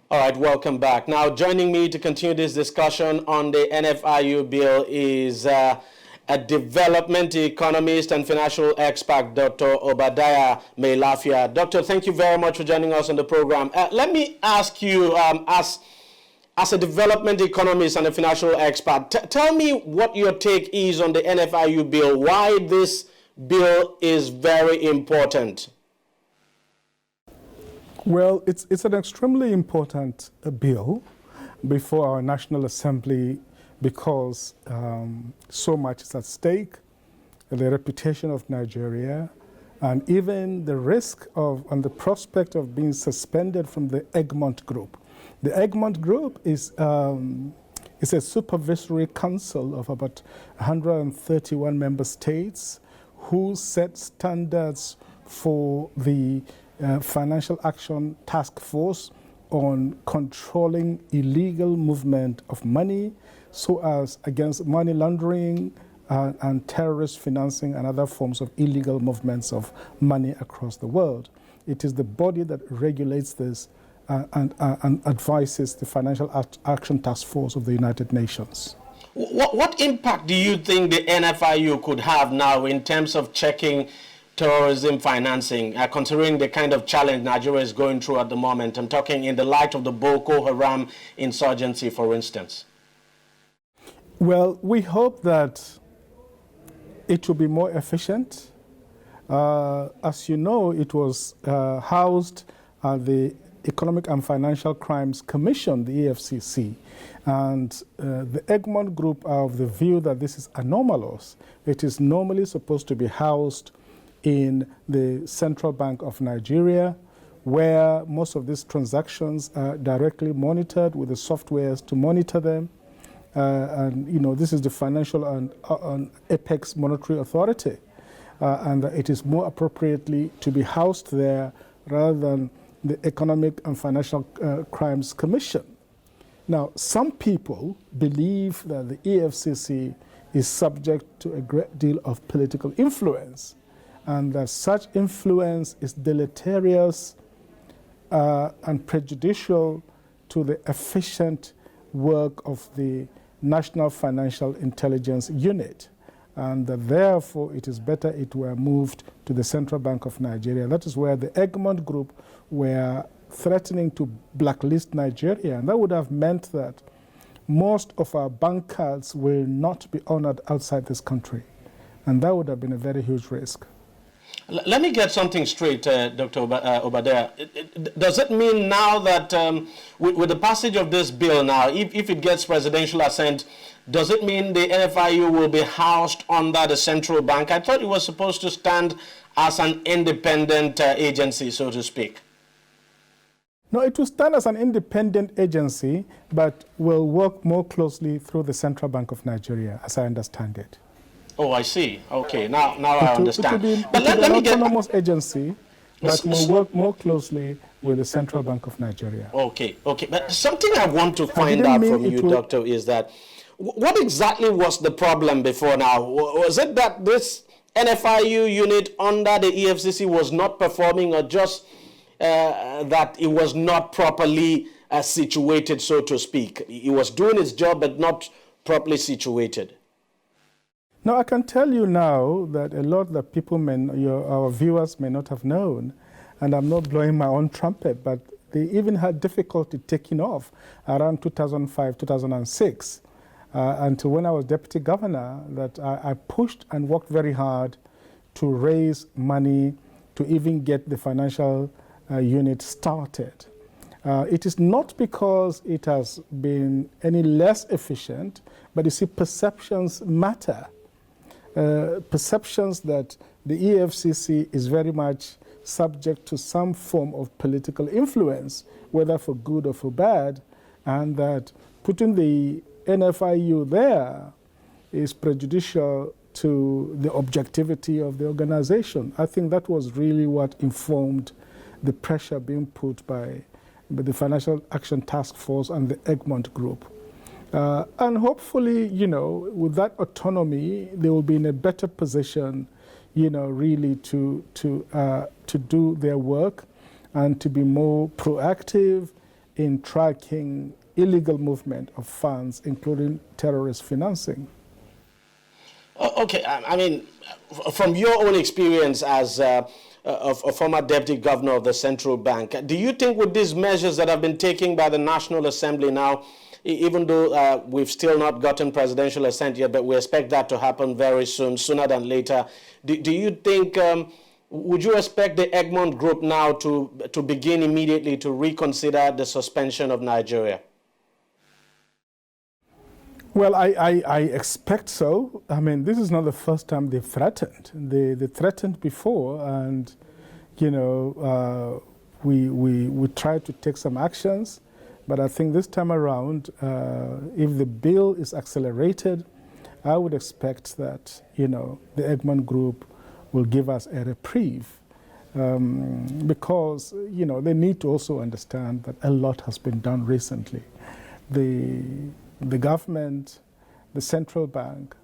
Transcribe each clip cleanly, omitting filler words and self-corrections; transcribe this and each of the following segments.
All right, welcome back. Now, joining me to continue this discussion on the NFIU bill is a development economist and financial expert, Dr. Obadiah Mailafia. Doctor, thank you very much for joining us on the program. Let me ask you, as a development economist and a financial expert, tell me what your take is on the NFIU bill, why this bill is very important. Well, it's an extremely important bill before our National Assembly because so much is at stake, the reputation of Nigeria, and even the risk of and the prospect of being suspended from the Egmont Group. The Egmont Group is a supervisory council of about 131 member states who set standards for the Financial Action Task Force on controlling illegal movement of money so as against money laundering and terrorist financing and other forms of illegal movements of money across the world. It is the body that regulates this and advises the Financial Action Task Force of the United Nations. What impact do you think the NFIU could have now in terms of checking terrorism financing, considering the kind of challenge Nigeria is going through at the moment? I'm talking in the light of the Boko Haram insurgency, for instance. Well, we hope that it will be more efficient. As you know, it was housed at the Economic and Financial Crimes Commission, the EFCC, and the Egmont Group are of the view that this is anomalous. It is normally supposed to be housed in the Central Bank of Nigeria, where most of these transactions are directly monitored with the softwares to monitor them. And you know, this is the Financial and Apex Monetary Authority, and it is more appropriately to be housed there rather than the Economic and Financial Crimes Commission. Now, some people believe that the EFCC is subject to a great deal of political influence, and that such influence is deleterious and prejudicial to the efficient work of the National Financial Intelligence Unit, and that therefore it is better it were moved to the Central Bank of Nigeria. That is where the Egmont Group were threatening to blacklist Nigeria, and that would have meant that most of our bank cards will not be honored outside this country, and that would have been a very huge risk. Let me get something straight, Dr. Obadiah. Does it mean now that with the passage of this bill now, if it gets presidential assent, does it mean the NFIU will be housed under the central bank? I thought it was supposed to stand as an independent agency, so to speak. No, it will stand as an independent agency, but will work more closely through the Central Bank of Nigeria, as I understand it. Oh, I see. Okay, now I understand. But let me get an autonomous agency that will work more closely with the Central Bank of Nigeria. Okay. But something I want to find out from you, Doctor, is that what exactly was the problem before now? Was it that this NFIU unit under the EFCC was not performing, or just that it was not properly situated, so to speak? It was doing its job, but not properly situated. Now, I can tell you now that a lot that people our viewers may not have known, and I'm not blowing my own trumpet, but they even had difficulty taking off around 2005, 2006, until when I was deputy governor, that I pushed and worked very hard to raise money to even get the financial unit started. It is not because it has been any less efficient, but you see, perceptions matter. Perceptions that the EFCC is very much subject to some form of political influence, whether for good or for bad, and that putting the NFIU there is prejudicial to the objectivity of the organization. I think that was really what informed the pressure being put by the Financial Action Task Force and the Egmont Group. And hopefully, you know, with that autonomy, they will be in a better position, you know, really to do their work and to be more proactive in tracking illegal movement of funds, including terrorist financing. Okay, I mean, from your own experience as a former deputy governor of the central bank, do you think with these measures that have been taken by the National Assembly now, even though we've still not gotten presidential assent yet, but we expect that to happen very soon, sooner than later, do you think, would you expect the Egmont Group now to begin immediately to reconsider the suspension of Nigeria? Well, I expect so. I mean, this is not the first time they've threatened. They threatened before, and you know, we tried to take some actions, but I think this time around, if the bill is accelerated, I would expect that, you know, the Egmont Group will give us a reprieve, because, you know, they need to also understand that a lot has been done recently. The government, the central bank,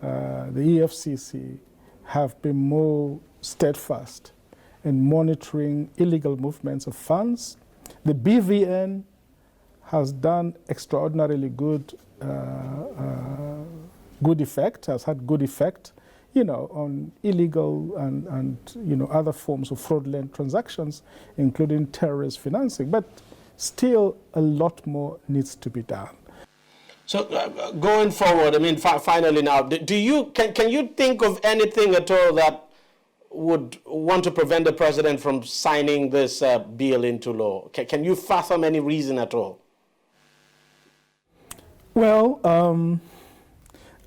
the EFCC have been more steadfast in monitoring illegal movements of funds. The BVN has done extraordinarily good effect, has had good effect, you know, on illegal and you know, other forms of fraudulent transactions, including terrorist financing. But still, a lot more needs to be done. So going forward, I mean, finally now, can you think of anything at all that would want to prevent the president from signing this bill into law? Can you fathom any reason at all? Well,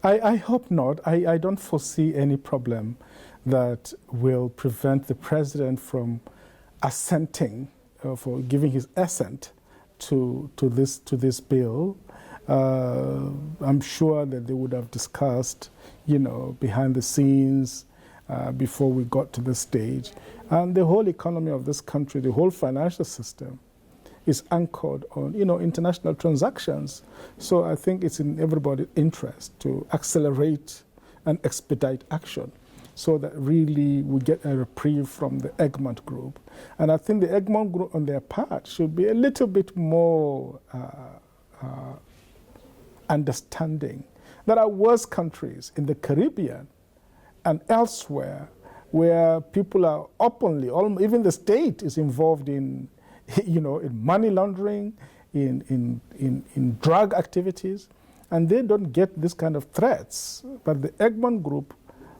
I hope not. I don't foresee any problem that will prevent the president from assenting, for giving his assent to this bill. I'm sure that they would have discussed, you know, behind the scenes before we got to this stage. And the whole economy of this country, the whole financial system, is anchored on, you know, international transactions. So I think it's in everybody's interest to accelerate and expedite action so that really we get a reprieve from the Egmont Group. And I think the Egmont Group on their part should be a little bit more understanding. There are worse countries in the Caribbean and elsewhere where people are openly, even the state is involved in, you know, in money laundering, in drug activities, and they don't get this kind of threats. But the Egmont Group,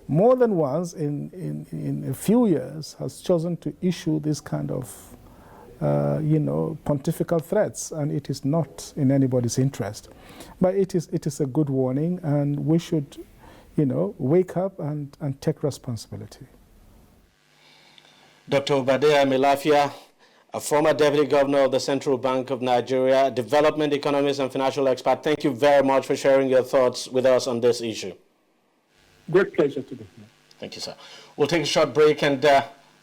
more than once in a few years, has chosen to issue this kind of you know, pontifical threats, and it is not in anybody's interest. But it is a good warning, and we should, you know, wake up and take responsibility. Dr. Obadiah Melafia, a former deputy governor of the Central Bank of Nigeria, development economist and financial expert, thank you very much for sharing your thoughts with us on this issue. Great pleasure to be here. Thank you, sir. We'll take a short break and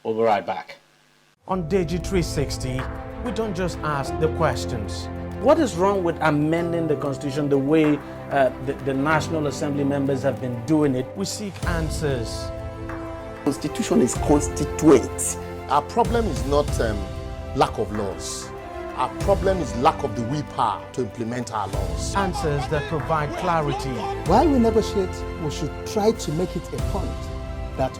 we'll be right back. On DEJI360, we don't just ask the questions. What is wrong with amending the Constitution the way the National Assembly members have been doing it? We seek answers. The Constitution is constituent. Our problem is not lack of laws. Our problem is lack of the willpower to implement our laws. Answers that provide clarity. While we negotiate, we should try to make it a point that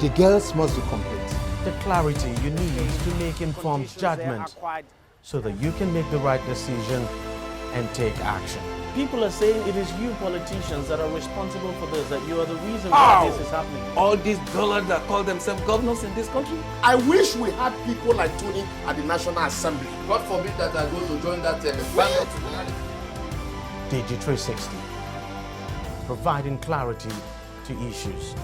the girls must be complete. The clarity you need to make informed judgment so that you can make the right decision and take action. People are saying it is you politicians that are responsible for this, that you are the reason why this is happening. All these dollars that call themselves governors in this country. I wish we had people like Tony at the National Assembly. God forbid that I go to join that panel. DEJI360, providing clarity to issues.